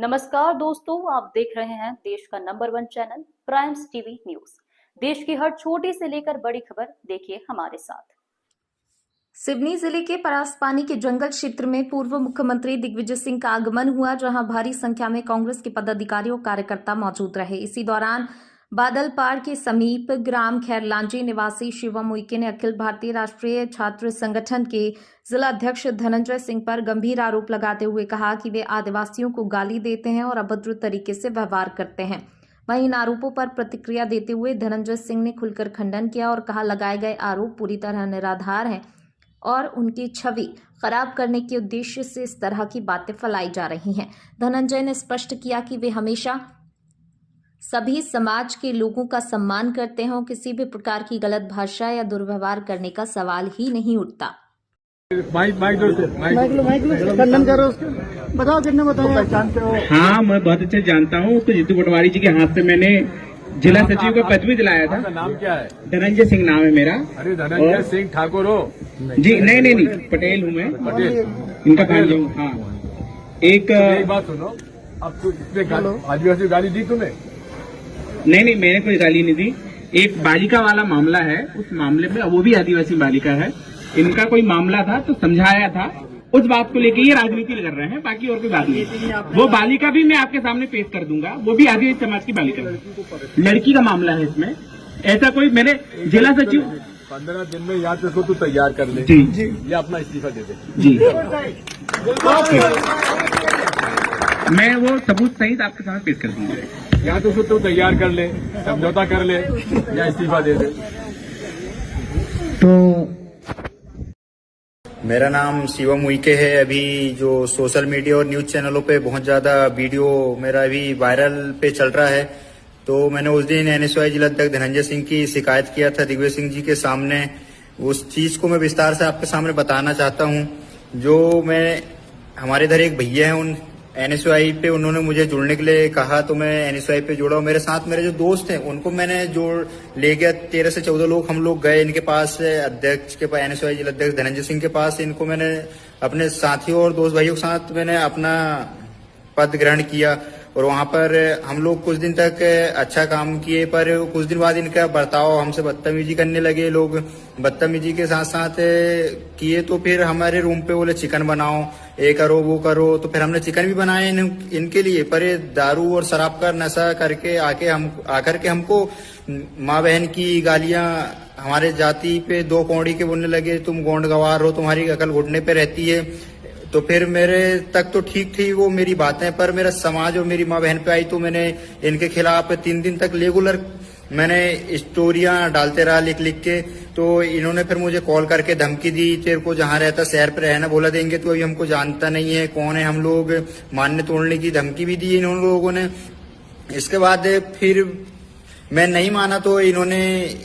नमस्कार दोस्तों, आप देख रहे हैं देश का number 1 channel primes TV news. देश की हर छोटी से लेकर बड़ी खबर देखिए हमारे साथ। सिवनी जिले के परासपानी के जंगल क्षेत्र में पूर्व मुख्यमंत्री दिग्विजय सिंह का आगमन हुआ, जहां भारी संख्या में कांग्रेस के पदाधिकारी और कार्यकर्ता मौजूद रहे। इसी दौरान बादलपाड़ के समीप ग्राम खैरलांजी निवासी शिवम उइके ने अखिल भारतीय राष्ट्रीय छात्र संगठन के जिला अध्यक्ष धनंजय सिंह पर गंभीर आरोप लगाते हुए कहा कि वे आदिवासियों को गाली देते हैं और अभद्र तरीके से व्यवहार करते हैं। वहीं इन आरोपों पर प्रतिक्रिया देते हुए धनंजय सिंह ने खुलकर खंडन किया और कहा, लगाए गए आरोप पूरी तरह निराधार हैं और उनकी छवि खराब करने के उद्देश्य से इस तरह की बातें फैलाई जा रही हैं। धनंजय ने स्पष्ट किया कि वे हमेशा सभी समाज के लोगों का सम्मान करते हैं और किसी भी प्रकार की गलत भाषा या दुर्व्यवहार करने का सवाल ही नहीं उठता। खंडन करो उसके, बताओ कितने बताओ पहचानते हो? हाँ, मैं बहुत अच्छे जानता हूँ। तो जीतू पटवारी जी के हाथ से मैंने जिला सचिव का पद भी दिलाया था। नाम क्या है? धनंजय सिंह नाम है मेरा। अरे धनंजय सिंह ठाकुर हो? जी नहीं, पटेल हूँ मैं। पटेल इनका भांजा हूँ। हाँ, एक बात सुनो, अब तू इतने आदिवासी गाली दी तूने? नहीं, मैंने कोई गाली नहीं दी। एक बालिका वाला मामला है, उस मामले में वो भी आदिवासी बालिका है। इनका कोई मामला था तो समझाया था, उस बात को लेके ये राजनीति कर रहे हैं, बाकी और कोई बात नहीं। वो बालिका भी मैं आपके सामने पेश कर दूंगा, वो भी आदिवासी समाज की बालिका है। लड़की का मामला है इसमें। ऐसा कोई मैंने जिला सचिव 15 दिन में याद रखो, तू तैयार कर ले जी, या अपना इस्तीफा दे दे जी। मैं वो सबूत सहित आपके सामने पेश कर दूंगा। या तो उसको तू तैयार कर ले, समझौता कर ले या इस्तीफा दे दे। तो मेरा नाम शिवम उइके है। अभी जो सोशल मीडिया और न्यूज चैनलों पे बहुत ज्यादा वीडियो मेरा अभी वायरल पे चल रहा है, तो मैंने उस दिन एनएसयूआई जिला अध्यक्ष धनंजय सिंह की शिकायत किया था दिग्विजय सिंह जी के सामने। उस चीज को मैं विस्तार से आपके सामने बताना चाहता हूं। जो मैं हमारे इधर एक भैया है, उन एनएसयूआई पे उन्होंने मुझे जुड़ने के लिए कहा, तो मैं एनएसयूआई पे जुड़ा। मेरे साथ मेरे जो दोस्त हैं उनको मैंने जोड़ ले गया। 13 से 14 लोग हम लोग गए इनके पास, अध्यक्ष के पास, एनएसयूआई जिला अध्यक्ष धनंजय सिंह के पास। इनको मैंने अपने साथियों और दोस्त भाइयों के साथ मैंने अपना पद ग्रहण किया और वहां पर हम लोग कुछ दिन तक अच्छा काम किए, पर कुछ दिन बाद इनका बर्ताव हमसे बदतमीजी करने लगे। लोग बदतमीजी के साथ साथ किए, तो फिर हमारे रूम पे बोले चिकन बनाओ, ये करो वो करो। तो फिर हमने चिकन भी बनाए इनके लिए, पर ये दारू और शराब का नशा करके आकर के हमको माँ बहन की गालियां, हमारे जाति पे 2 कौड़ी के बोलने लगे, तुम गोंड गवार हो, तुम्हारी अकल घुटने पे रहती है। तो फिर मेरे तक तो ठीक थी वो मेरी बातें, पर मेरा समाज और मेरी माँ बहन पे आई तो मैंने इनके खिलाफ 3 दिन तक रेगुलर मैंने स्टोरियां डालते रहा लिख के। तो इन्होंने फिर मुझे कॉल करके धमकी दी, तेरे को जहां रहता शहर पे रहना बोला देंगे, तो अभी हमको जानता नहीं है कौन है हम लोग, मानने तोड़ने की धमकी भी दी इन लोगों ने। इसके बाद फिर मैं नहीं माना तो इन्होंने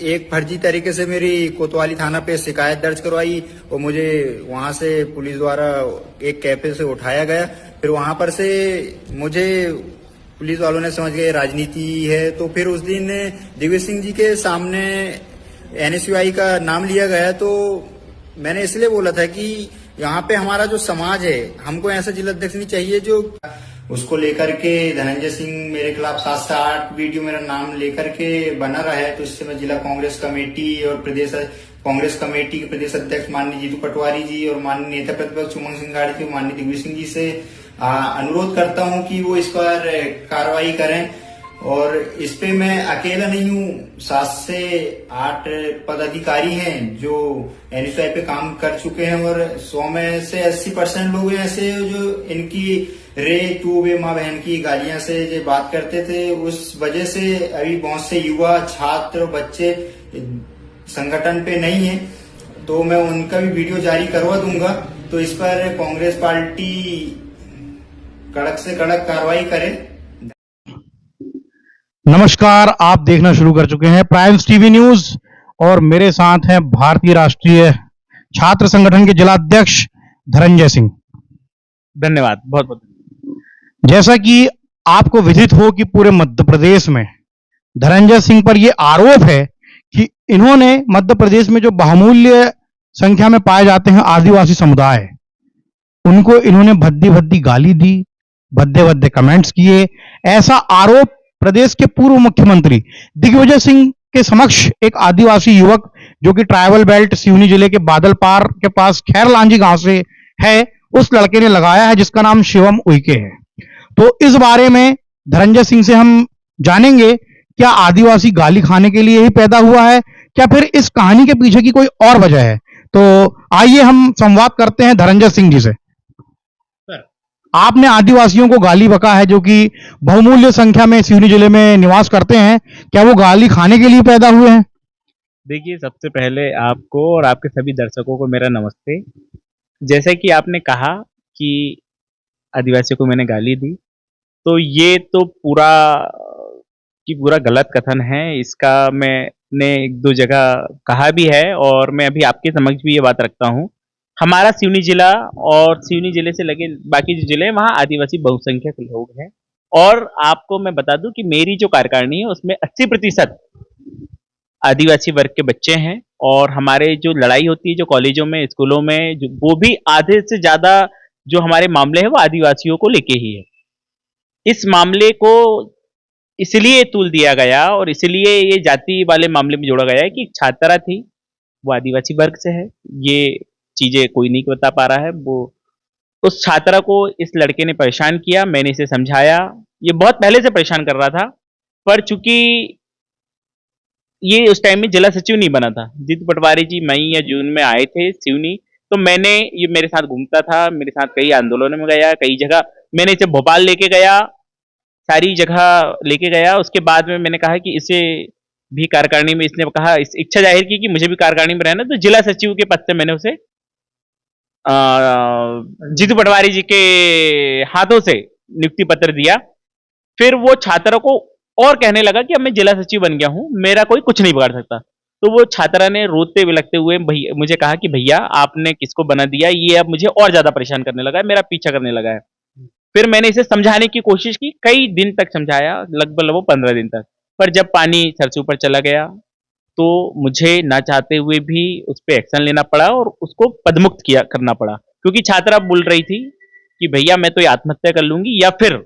एक फर्जी तरीके से मेरी कोतवाली थाना पे शिकायत दर्ज करवाई और मुझे वहां से पुलिस द्वारा एक कैफे से उठाया गया। फिर वहां पर से मुझे पुलिस वालों ने समझ गए राजनीति है, तो फिर उस दिन दिग्विजय सिंह जी के सामने एनएसयूआई का नाम लिया गया। तो मैंने इसलिए बोला था कि यहाँ पे हमारा जो समाज है, हमको ऐसा जिला अध्यक्ष नहीं चाहिए जो उसको लेकर के धनंजय सिंह मेरे खिलाफ 7 से 8 वीडियो मेरा नाम लेकर के बना रहा है। तो इससे मैं जिला कांग्रेस कमेटी और प्रदेश कांग्रेस कमेटी के प्रदेश अध्यक्ष माननीय जीतू पटवारी जी और माननीय नेता प्रतिपक्ष उमंग सिंघाड़ी जी, माननीय दिग्विजय सिंह जी से अनुरोध करता हूं कि वो इस पर कार्रवाई करें। और इस पे मैं अकेला नहीं हूँ, 7 से 8 पदाधिकारी हैं जो एनएसयूआई पे काम कर चुके हैं और 100 में से 80% लोग ऐसे जो इनकी रे तू वे माँ बहन की गालियां से जो बात करते थे, उस वजह से अभी बहुत से युवा छात्र बच्चे संगठन पे नहीं है, तो मैं उनका भी वीडियो जारी करवा दूंगा। तो इस पर कांग्रेस पार्टी कड़क से कड़क कार्रवाई करे। नमस्कार, आप देखना शुरू कर चुके हैं प्राइम्स टीवी न्यूज और मेरे साथ हैं भारतीय राष्ट्रीय छात्र संगठन के जिला अध्यक्ष धनंजय सिंह। धन्यवाद, बहुत बहुत। जैसा कि आपको विदित हो कि पूरे मध्य प्रदेश में धनंजय सिंह पर यह आरोप है कि इन्होंने मध्य प्रदेश में जो बहुमूल्य संख्या में पाए जाते हैं आदिवासी समुदाय, उनको इन्होंने भद्दी भद्दी गाली दी, भद्दे भद्दे कमेंट्स किए। ऐसा आरोप प्रदेश के पूर्व मुख्यमंत्री दिग्विजय सिंह के समक्ष एक आदिवासी युवक जो कि ट्राइबल बेल्ट सिवनी जिले के बादलपार के पास खैरलांजी गांव से है, उस लड़के ने लगाया है जिसका नाम शिवम उइके है। तो इस बारे में धनंजय सिंह से हम जानेंगे, क्या आदिवासी गाली खाने के लिए ही पैदा हुआ है, क्या फिर इस कहानी के पीछे की कोई और वजह है? तो आइए हम संवाद करते हैं धनंजय सिंह जी से। आपने आदिवासियों को गाली बका है जो कि बहुमूल्य संख्या में सिवनी जिले में निवास करते हैं, क्या वो गाली खाने के लिए पैदा हुए हैं? देखिए, सबसे पहले आपको और आपके सभी दर्शकों को मेरा नमस्ते। जैसे कि आपने कहा कि आदिवासियों को मैंने गाली दी, तो ये तो पूरा गलत कथन है। इसका मैंने एक दो जगह कहा भी है और मैं अभी आपके समक्ष भी ये बात रखता हूँ। हमारा सिवनी जिला और सिवनी जिले से लगे बाकी जो जिले हैं वहाँ आदिवासी बहुसंख्यक लोग हैं, और आपको मैं बता दूं कि मेरी जो कार्यकारिणी है उसमें 80% आदिवासी वर्ग के बच्चे हैं, और हमारे जो लड़ाई होती है जो कॉलेजों में स्कूलों में वो भी आधे से ज्यादा जो हमारे मामले हैं वो आदिवासियों को लेके ही है। इस मामले को इसलिए तूल दिया गया और इसलिए ये जाति वाले मामले में जोड़ा गया है कि छात्रा थी, वो आदिवासी वर्ग से है। ये चीजें कोई नहीं बता पा रहा है। वो उस छात्रा को इस लड़के ने परेशान किया, मैंने इसे समझाया। ये बहुत पहले से परेशान कर रहा था, पर चूंकि ये उस टाइम में जिला सचिव नहीं बना था। जीतू पटवारी जी मई या जून में आए थे सिवनी, तो ये मेरे साथ घूमता था, मेरे साथ कई आंदोलनों में गया, कई जगह मैंने इसे भोपाल लेके गया, सारी जगह लेके गया। उसके बाद में मैंने कहा कि इसे भी कार्यकारिणी में, इसने कहा इस इच्छा जाहिर की कि मुझे भी कार्यकारिणी में रहना, तो जिला सचिव के पद से मैंने उसे जीतू पटवारी जी के हाथों से नियुक्ति पत्र दिया। फिर वो छात्रा को और कहने लगा कि अब मैं जिला सचिव बन गया हूं, मेरा कोई कुछ नहीं बिगाड़ सकता। तो वो छात्रा ने रोते बिलखते हुए मुझे कहा कि भैया आपने किसको बना दिया, ये अब मुझे और ज्यादा परेशान करने लगा है, मेरा पीछा करने लगा है। फिर मैंने इसे समझाने की कोशिश की, कई दिन तक समझाया, लगभग 15 दिन तक। पर जब पानी सर से ऊपर चला गया तो मुझे ना चाहते हुए भी उस पर एक्शन लेना पड़ा और उसको पदमुक्त करना पड़ा, क्योंकि छात्रा बोल रही थी कि भैया मैं तो ये आत्महत्या कर लूंगी या फिर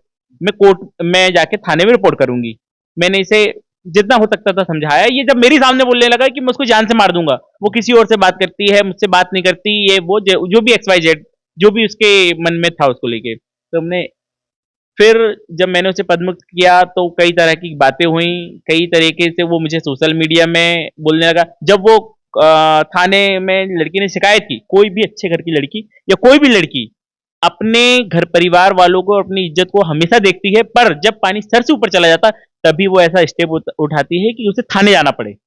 मैं जाके थाने में रिपोर्ट करूंगी। मैंने इसे जितना हो सकता था समझाया। ये जब मेरे सामने बोलने लगा कि मैं उसको जान से मार दूंगा, वो किसी और से बात करती है, मुझसे बात नहीं करती, ये वो जो भी XYZ जो भी उसके मन में था उसको लेके, तो फिर जब मैंने उसे पदमुक्त किया तो कई तरह की बातें हुई, कई तरीके से वो मुझे सोशल मीडिया में बोलने लगा। जब वो थाने में लड़की ने शिकायत की, कोई भी अच्छे घर की लड़की या कोई भी लड़की अपने घर परिवार वालों को, अपनी इज्जत को हमेशा देखती है, पर जब पानी सर से ऊपर चला जाता तभी वो ऐसा स्टेप उठाती है कि उसे थाने जाना पड़े।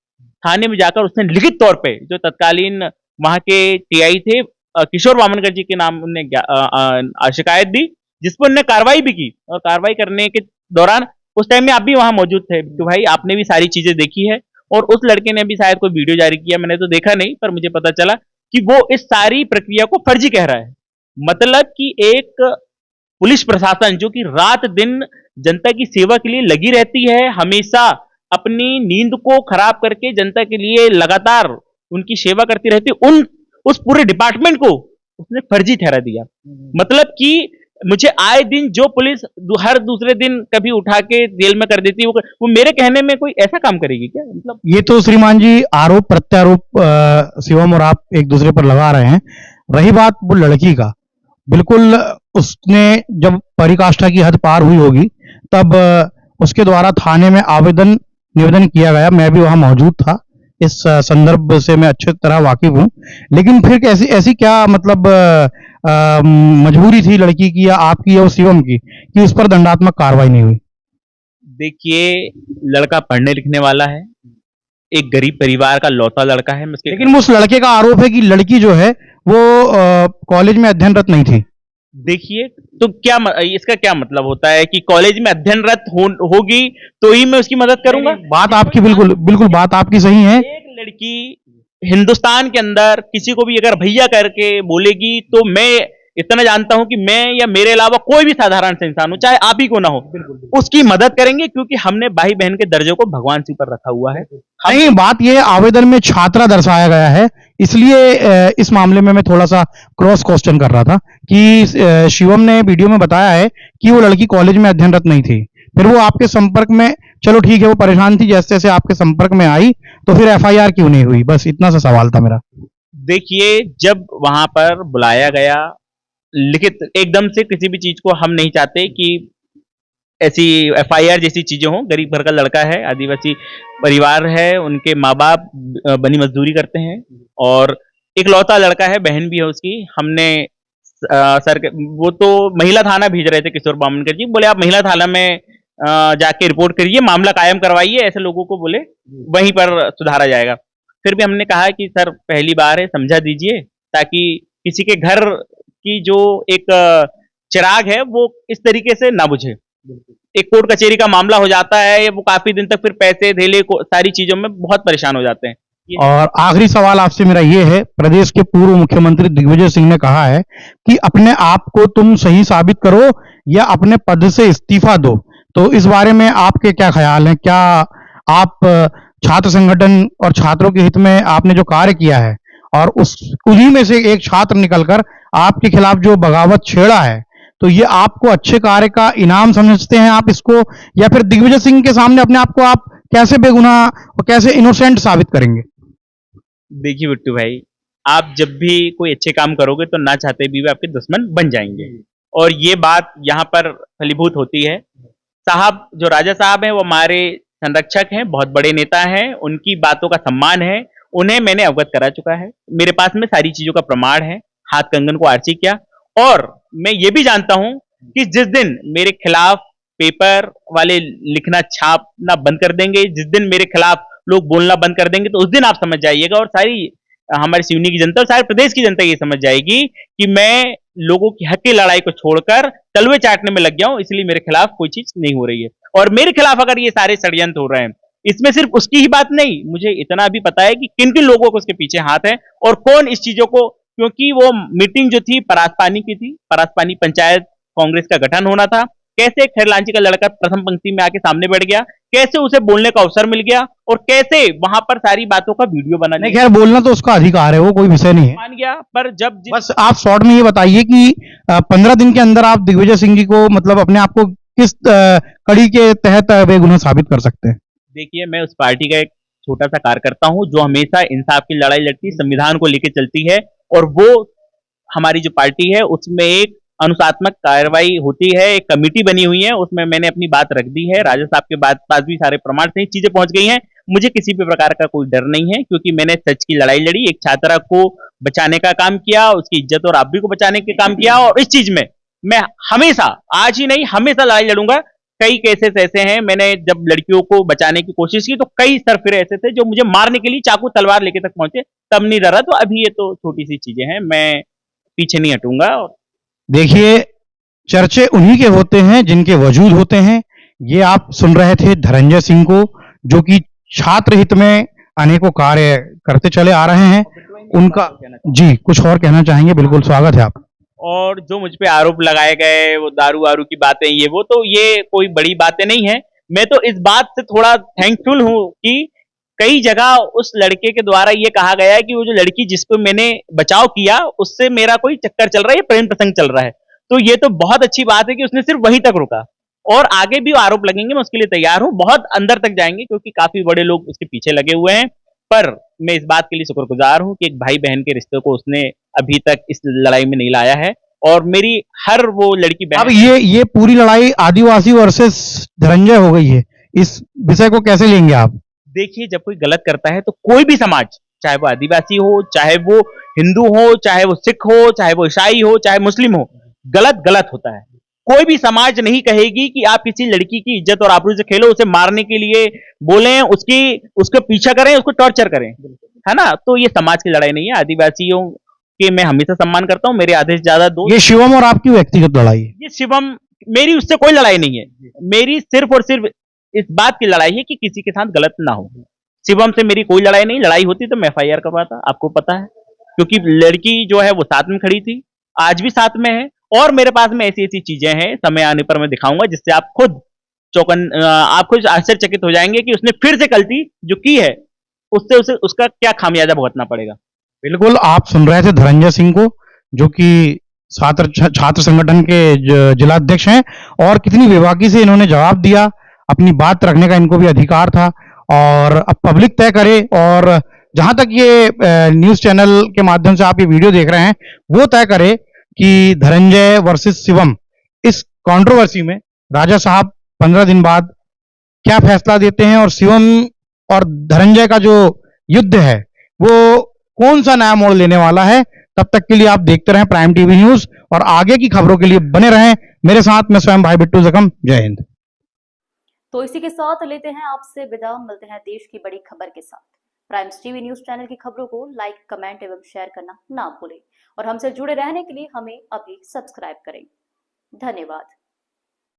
थाने में जाकर उसने लिखित तौर पे, जो तत्कालीन वहां के TI थे किशोर वामनकर जी के नाम उन्हें शिकायत दी, जिस पर उन्होंने कार्रवाई भी की। और कार्रवाई करने के दौरान उस टाइम में आप भी वहां मौजूद थे, तो भाई आपने भी सारी चीजें देखी है। और उस लड़के ने भी शायद कोई वीडियो जारी किया, मैंने तो देखा नहीं, पर मुझे पता चला कि वो इस सारी प्रक्रिया को फर्जी कह रहा है। मतलब कि एक पुलिस प्रशासन जो कि रात दिन जनता की सेवा के लिए लगी रहती है, हमेशा अपनी नींद को खराब करके जनता के लिए लगातार उनकी सेवा करती रहती, उस पूरे डिपार्टमेंट को उसने फर्जी ठहरा दिया। मतलब कि मुझे आए दिन जो पुलिस हर दूसरे दिन कभी उठा के जेल में कर देती, वो मेरे कहने में कोई ऐसा काम करेगी क्या? मतलब ये तो श्रीमान जी आरोप प्रत्यारोप शिवम और आप एक दूसरे पर लगा रहे हैं। रही बात वो लड़की का, बिल्कुल उसने जब पराकाष्ठा की हद पार हुई होगी तब उसके द्वारा थाने में निवेदन किया गया। मैं भी वहां मौजूद था, इस संदर्भ से मैं अच्छी तरह वाकिफ हूं। लेकिन फिर ऐसी क्या मतलब मजबूरी थी लड़की की या आपकी या शिवम की कि उस पर दंडात्मक कार्रवाई नहीं हुई? देखिए, लड़का पढ़ने लिखने वाला है, एक गरीब परिवार का लौता लड़का है। लेकिन उस लड़के का आरोप है कि लड़की जो है वो कॉलेज में अध्ययनरत नहीं थी। देखिए, तो इसका क्या मतलब होता है कि कॉलेज में अध्ययनरत होगी तो ही मैं उसकी मदद करूंगा? बात आपकी बिल्कुल बात आपकी सही है। एक लड़की हिंदुस्तान के अंदर किसी को भी अगर भैया करके बोलेगी तो मैं इतना जानता हूं कि मैं या मेरे अलावा कोई भी साधारण से इंसान हो, चाहे आप ही को ना हो, उसकी मदद करेंगे, क्योंकि हमने भाई बहन के दर्जे को भगवान से ऊपर रखा हुआ है। नहीं, बात यह आवेदन में छात्रा दर्शाया गया है, इसलिए इस मामले में मैं थोड़ा सा क्रॉस क्वेश्चन कर रहा था कि शिवम ने वीडियो में बताया है कि वो लड़की कॉलेज में अध्ययनरत नहीं थी, फिर वो आपके संपर्क में, चलो ठीक है वो परेशान थी, जैसे जैसे आपके संपर्क में आई तो फिर एफआईआर क्यों नहीं हुई? बस इतना सा सवाल था मेरा। देखिए, जब वहां पर बुलाया गया, लिखित एकदम से किसी भी चीज को हम नहीं चाहते कि ऐसी एफआईआर जैसी चीजें हों। गरीब घर का लड़का है, आदिवासी परिवार है, उनके माँ बाप बनी मजदूरी करते हैं और इकलौता लड़का है, बहन भी है उसकी। हमने सर वो तो महिला थाना भेज रहे थे किशोर बामनकर जी, बोले आप महिला थाना में जाके रिपोर्ट करिए, मामला कायम करवाइए, ऐसे लोगों को बोले वहीं पर सुधारा जाएगा। फिर भी हमने कहा कि सर पहली बार है, समझा दीजिए, ताकि किसी के घर की जो एक चिराग है वो इस तरीके से ना बुझे। एक कोर्ट कचहरी का मामला हो जाता है, वो काफी दिन तक फिर पैसे धेले को सारी चीजों में बहुत परेशान हो जाते हैं। और आखिरी सवाल आपसे मेरा ये है, प्रदेश के पूर्व मुख्यमंत्री दिग्विजय सिंह ने कहा है कि अपने आप को तुम सही साबित करो या अपने पद से इस्तीफा दो, तो इस बारे में आपके क्या ख्याल हैं? क्या आप छात्र संगठन और छात्रों के हित में आपने जो कार्य किया है और उन्हीं में से एक छात्र निकलकर आपके खिलाफ जो बगावत छेड़ा है, तो ये आपको अच्छे कार्य का इनाम समझते हैं आप इसको, या फिर दिग्विजय सिंह के सामने अपने आप को आप कैसे बेगुनाह और कैसे इनोसेंट साबित करेंगे? देखिए बिट्टू भाई, आप जब भी कोई अच्छे काम करोगे तो ना चाहते भी वे आपके दुश्मन बन जाएंगे, और ये बात यहाँ पर फलीभूत होती है। साहब, जो राजा साहब हैं वो हमारे संरक्षक हैं, बहुत बड़े नेता हैं, उनकी बातों का सम्मान है, उन्हें मैंने अवगत करा चुका है, मेरे पास में सारी चीजों का प्रमाण है, हाथ कंगन को आरसी किया। और मैं ये भी जानता हूं कि जिस दिन मेरे खिलाफ पेपर वाले लिखना छापना बंद कर देंगे, जिस दिन मेरे खिलाफ लोग बोलना बंद कर देंगे, तो उस दिन आप समझ जाइएगा, और सारी हमारी सिवनी की जनता और सारे प्रदेश की जनता ये समझ जाएगी कि मैं लोगों की हक की लड़ाई को छोड़कर तलवे चाटने में लग गया हूं, इसलिए मेरे खिलाफ कोई चीज नहीं हो रही है। और मेरे खिलाफ अगर ये सारे षड्यंत्र हो रहे हैं, इसमें सिर्फ उसकी ही बात नहीं, मुझे इतना भी पता है कि किन किन लोगों को उसके पीछे हाथ है और कौन इस चीजों को, क्योंकि वो मीटिंग जो थी परासपानी की थी, परासपानी पंचायत कांग्रेस का गठन होना था, कैसे खैरलांची का लड़का प्रथम पंक्ति में आके सामने बैठ गया, कैसे उसे बोलने का अवसर मिल गया, और कैसे वहां पर सारी बातों का वीडियो बना नहीं, खैर बोलना तो उसका अधिकार है, वो कोई विषय नहीं है, मान गया। पर जब बस आप शॉर्ट में ये बताइए कि 15 दिन के अंदर आप दिग्विजय सिंह जी को, मतलब अपने आप को किस कड़ी के तहत बेगुनाह साबित कर सकते हैं? देखिए, मैं उस पार्टी का एक छोटा सा कार्यकर्ता हूं जो हमेशा इंसाफ की लड़ाई लड़ती, संविधान को लेकर चलती है, और वो हमारी जो पार्टी है उसमें एक अनुशासनात्मक कार्रवाई होती है, एक कमेटी बनी हुई है, उसमें मैंने अपनी बात रख दी है, राजा साहब के पास भी सारे प्रमाण से चीजें पहुंच गई हैं। मुझे किसी भी प्रकार का कोई डर नहीं है, क्योंकि मैंने सच की लड़ाई लड़ी, एक छात्रा को बचाने का काम किया, उसकी इज्जत और आबरू को बचाने का काम किया, और इस चीज में मैं हमेशा, आज ही नहीं हमेशा लड़ाई लड़ूंगा। कई केसेस ऐसे हैं, मैंने जब लड़कियों को बचाने की कोशिश की तो कई सरफिरे ऐसे थे जो मुझे मारने के लिए चाकू तलवार लेके तक पहुंचे, तब नहीं डरा। तो अभी ये तो छोटी सी चीजें हैं, मैं पीछे नहीं हटूंगा। देखिए, चर्चे उन्हीं के होते हैं जिनके वजूद होते हैं। ये आप सुन रहे थे धनंजय सिंह को, जो कि छात्र हित में अनेकों कार्य करते चले आ रहे हैं। उनका जी कुछ और कहना चाहेंगे? बिल्कुल, स्वागत है आप। और जो मुझ पे आरोप लगाए गए, वो दारू वारू की बातें, ये वो, तो ये कोई बड़ी बातें नहीं है। मैं तो इस बात से थोड़ा थैंकफुल हूं कि कई जगह उस लड़के के द्वारा ये कहा गया है कि वो जो लड़की जिसको मैंने बचाव किया उससे मेरा कोई चक्कर चल रहा है, प्रेम प्रसंग चल रहा है। तो ये तो बहुत अच्छी बात है कि उसने सिर्फ वहीं तक रुका, और आगे भी आरोप लगेंगे, मैं उसके लिए तैयार हूं, बहुत अंदर तक जाएंगे, क्योंकि काफी बड़े लोग उसके पीछे लगे हुए हैं। पर मैं इस बात के लिए शुक्रगुजार हूं कि एक भाई बहन के रिश्ते को उसने अभी तक इस लड़ाई में नहीं लाया है, और मेरी हर वो लड़की बहन। अब ये पूरी लड़ाई आदिवासी वर्सेस धनंजय हो गई है, इस विषय को कैसे लेंगे आप? देखिए, जब कोई गलत करता है तो कोई भी समाज, चाहे वो आदिवासी हो, चाहे वो हिंदू हो, चाहे वो सिख हो, चाहे वो ईसाई हो, चाहे मुस्लिम हो, गलत गलत होता है। कोई भी समाज नहीं कहेगी कि आप किसी लड़की की इज्जत और आबरू से खेलो, उसे मारने के लिए बोलें, उसके पीछा करें, उसको टॉर्चर करें, है ना। तो ये समाज की लड़ाई नहीं है। आदिवासियों के मैं हमेशा सम्मान करता हूं, मेरे आधे से ज्यादा दोस्त। ये शिवम और आपकी व्यक्तिगत लड़ाई है? ये शिवम, मेरी उससे कोई लड़ाई नहीं है, मेरी सिर्फ और सिर्फ इस बात की लड़ाई है कि किसी के साथ गलत ना हो। शिवम से मेरी कोई लड़ाई नहीं, लड़ाई होती तो मैं एफआईआर करवाता, आपको पता है, क्योंकि लड़की जो है वो साथ में खड़ी थी, आज भी साथ में है, और मेरे पास में ऐसी ऐसी चीजें हैं, समय आने पर मैं दिखाऊंगा, जिससे आप खुद आश्चर्यचकित हो जाएंगे कि उसने फिर से गलती जो की है उससे उसका क्या खामियाजा भुगतना पड़ेगा। बिल्कुल, आप सुन रहे थे धनंजय सिंह को, जो कि छात्र संगठन के जिलाध्यक्ष हैं और कितनी बेबाकी से इन्होंने जवाब दिया। अपनी बात रखने का इनको भी अधिकार था और अब पब्लिक तय करे। और जहां तक ये न्यूज चैनल के माध्यम से आप ये वीडियो देख रहे हैं वो तय करे कि धनंजय वर्सेस शिवम इस कंट्रोवर्सी में राजा साहब 15 दिन बाद क्या फैसला देते हैं और शिवम और धनंजय का जो युद्ध है वो कौन सा नया मोड़ लेने वाला है। तब तक के लिए आप देखते रहें प्राइम टीवी न्यूज और आगे की खबरों के लिए बने रहें मेरे साथ। मैं स्वयं भाई बिट्टू जखम। जय हिंद। तो इसी के साथ लेते हैं आपसे विदा, मिलते हैं देश की बड़ी खबर के साथ। प्राइम्स टीवी न्यूज चैनल की खबरों को लाइक, कमेंट एवं शेयर करना ना भूलें और हमसे जुड़े रहने के लिए हमें अभी सब्सक्राइब करें। धन्यवाद।